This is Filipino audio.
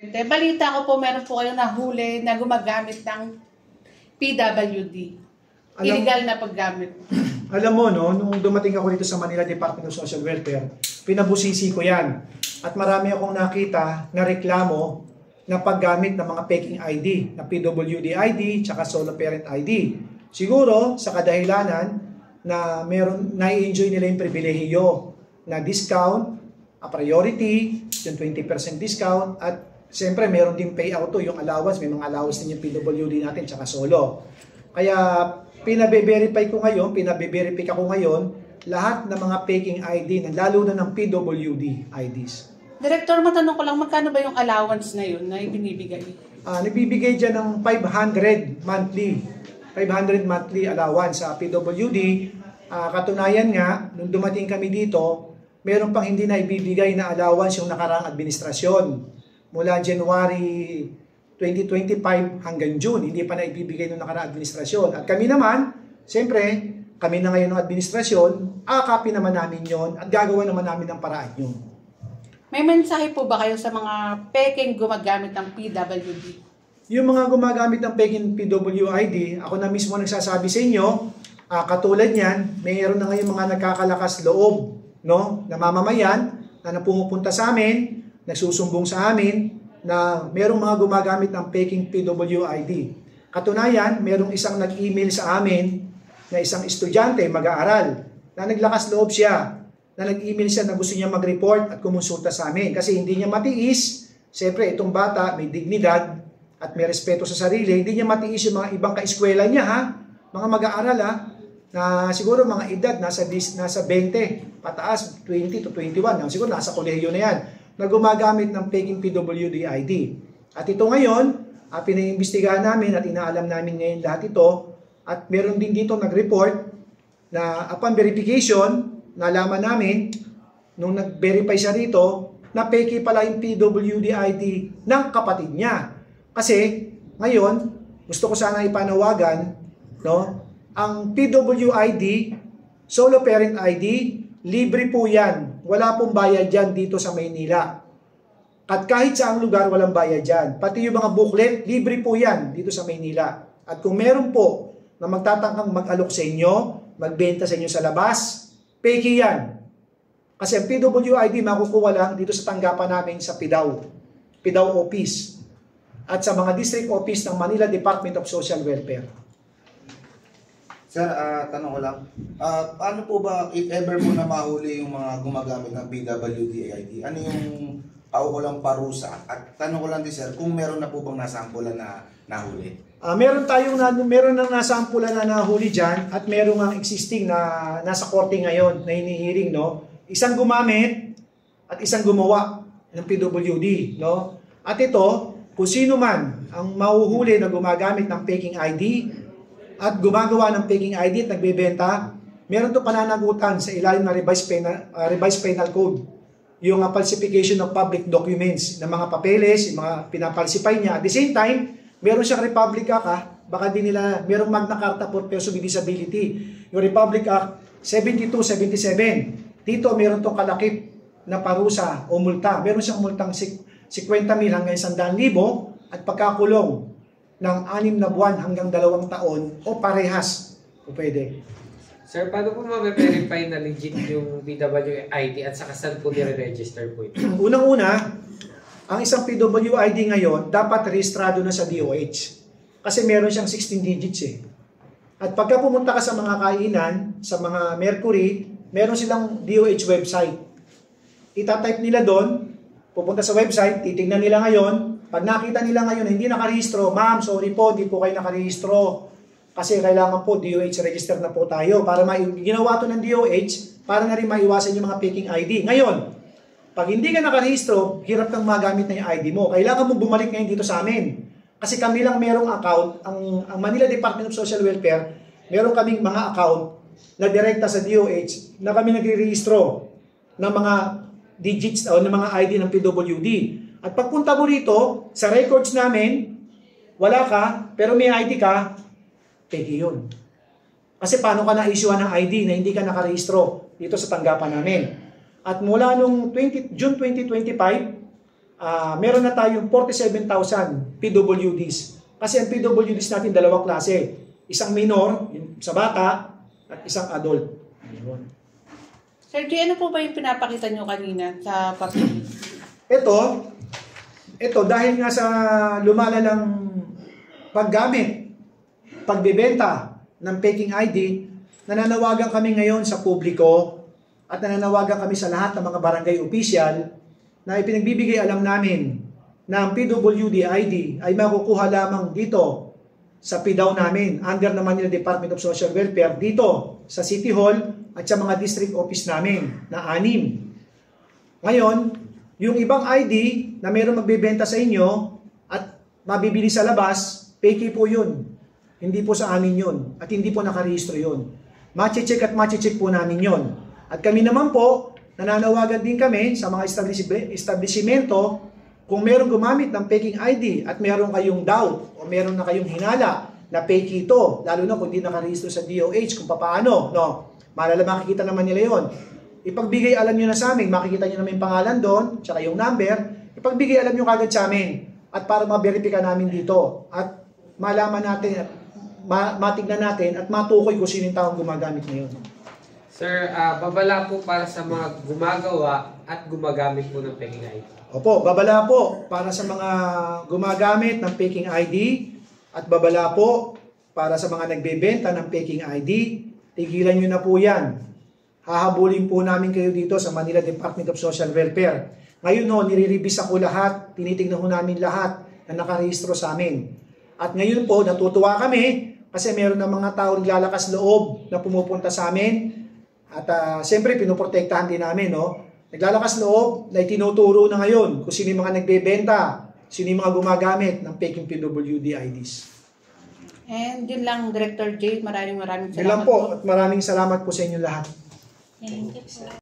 Balita ko po, meron po kayong nahuli na gumagamit ng PWD. Illegal na paggamit. Alam mo, no, nung dumating ako dito sa Manila Department of Social Welfare, pinabusisi ko yan. At marami akong nakita na reklamo na paggamit ng mga peking ID, na PWD ID, tsaka solo parent ID. Siguro, sa kadahilanan na meron, na-enjoy nila yung pribilehiyo na discount, a priority, yung 20% discount, at siyempre, meron din payout to, yung allowance, may mga allowance din yung PWD natin, tsaka solo. Kaya, pinabe-verify ako ngayon, lahat ng mga peking ID, lalo na ng PWD IDs. Director, matanong ko lang, magkano ba yung allowance na yun na ibinibigay? Nagbibigay dyan ng 500 monthly. 500 monthly allowance sa PWD. Katunayan nga, nung dumating kami dito, meron pang hindi na ibibigay na allowance yung nakaraang administrasyon. Mula January 2025 hanggang June, hindi pa na ibibigay ng nakaraang administrasyon. At kami naman, siyempre, kami na ngayon ng administrasyon, akapin naman namin yon at gagawa naman namin ng paraan yun. May mensahe po ba kayo sa mga peking gumagamit ng PWD? Yung mga gumagamit ng peking PWD, ako na mismo nagsasabi sa inyo, katulad niyan, mayroon na ngayon mga nagkakalakas loob, no, na mamamayan na pumupunta sa amin, nagsusumbong sa amin na merong mga gumagamit ng peking PWD. Katunayan, merong isang nag-email sa amin na isang estudyante, mag-aaral, na naglakas loob siya, na nag-email siya na gusto niya mag-report at kumonsulta sa amin. Kasi hindi niya matiis, siyempre itong bata may dignidad at may respeto sa sarili, hindi niya matiis yung mga ibang kaeskwela niya, mga mag-aaral, na siguro mga edad nasa 20 pataas, 20 to 21, siguro nasa kolehiyo na yan, na gumagamit ng peking PWD ID. At ito ngayon, pinaimbestigahan namin at inaalam namin ngayon lahat ito, at meron din dito nag-report na upon verification, nalaman namin, nung nag-verify siya rito, na peke pala yung PWD ID ng kapatid niya. Kasi, ngayon, gusto ko sana ipanawagan, no, ang PWID, solo parent ID, libre po yan. Wala pong bayad dyan dito sa Maynila. At kahit saang lugar, walang bayad dyan. Pati yung mga booklet, libre po yan dito sa Maynila. At kung meron po na magtatangkang mag-alok sa inyo, magbenta sa inyo sa labas, peke yan. Kasi ang PWID makukuha lang dito sa tanggapan namin sa PIDAW Office. At sa mga district office ng Manila Department of Social Welfare. Sir, tanong ko lang, paano po ba, if ever po na mahuli yung mga gumagamit ng PWD ID, ano yung paukulang parusa? At tanong ko lang din, sir, kung meron na po bang nasampulan na nahuli? Meron na nasampulan na nahuli dyan, at meron ang existing na nasa korte ngayon na hinihiring, no? Isang gumamit at isang gumawa ng PWD, no? At ito, kung sino man ang mahuhuli na gumagamit ng peking ID, at gumagawa ng peking ID at nagbebenta, meron to pananagutan sa ilalim ng revised penal code. Yung falsification of public documents, ng mga papeles, yung mga pinapalsify niya. At the same time, meron siyang Republic Act, baka din nila, merong Magna Carta for Persons with Disability. Yung Republic Act 7277. Dito, meron tong kalakip na parusa o multa. Meron siyang multang 50,000 hanggang 100,000 at pagkakulong ng 6 na buwan hanggang 2 taon o parehas o pwede. Sir, paano po ma-verify na legit yung PWID at saka saan po nire-register po ito? Unang-una, ang isang PWID ngayon dapat rehistrado na sa DOH. Kasi meron siyang 16 digits eh. At pagka pumunta ka sa mga kainan, sa mga Mercury, meron silang DOH website. Itatype nila doon, pupunta sa website, titignan nila ngayon. Pag nakita nila ngayon na hindi nakarehistro, ma'am, sorry po, di po kayo nakarehistro. Kasi kailangan po DOH register na po tayo. Para ginawa to ng DOH, para na rin maiwasan yung mga peking ID. Ngayon, pag hindi ka nakarehistro, hirap kang magamit na yung ID mo. Kailangan mo bumalik ngayon dito sa amin. Kasi kami lang merong account, ang Manila Department of Social Welfare, meron kaming mga account na direkta sa DOH na kami nagre-rehistro ng mga digits o ng mga ID ng PWD. At pagpunta mo rito, sa records namin, wala ka, pero may ID ka, peke yun. Kasi paano ka na-issue ng ID na hindi ka nakarehistro dito sa tanggapan namin? At mula nung June 2025, meron na tayong 47,000 PWDs. Kasi ang PWDs natin dalawang klase. Isang minor, yung sa bata, at isang adult. Ayun. Sir Jay, ano po ba yung pinapakita nyo kanina sa papel? Ito dahil nga sa lumalalang paggamit, pagbebenta ng faking ID, nananawagan kami ngayon sa publiko at nananawagan kami sa lahat ng mga barangay official na ipinagbibigay alam namin na ang PWD ID ay makukuha lamang dito sa PDAW namin under ng Manila Department of Social Welfare dito sa City Hall at sa mga district office namin na 6. Ngayon, yung ibang ID na mayroong magbebenta sa inyo at mabibili sa labas, fake po yun. Hindi po sa amin yun at hindi po nakarehistro yun. Mache-check at mache-check po namin yun. At kami naman po, nananawagan din kami sa mga establishmento kung meron gumamit ng faking ID at meron kayong doubt o meron na kayong hinala na fake ito, lalo na kung hindi nakarehistro sa DOH kung paano, no? Makikita naman nila yon. Ipagbigay alam nyo na sa amin, makikita nyo naman yung pangalan doon, tsaka yung number, ipagbigay alam nyo kagad sa amin at para ma-verify namin dito at malaman natin at matignan natin at matukoy kung sino yung taong gumagamit na yun. Sir, babala po para sa mga gumagawa at gumagamit po ng faking ID. Opo, babala po para sa mga gumagamit ng faking ID at babala po para sa mga nagbebenta ng faking ID. Tigilan nyo na po yan. Hahabulin po namin kayo dito sa Manila Department of Social Welfare. Ngayon ho, nire-revise ako lahat, tinitignan ho namin lahat na nakarehistro sa amin. At ngayon po, natutuwa kami kasi meron na mga tao naglalakas loob na pumupunta sa amin. At siyempre, pinoprotektahan din namin, no? Naglalakas loob na itinuturo na ngayon kung sino yung mga nagbebenta, sino yung mga gumagamit ng faking PWD IDs. And yun lang, Director Jay, maraming Yun lang salamat po at maraming salamat po sa inyo lahat. Thank you po.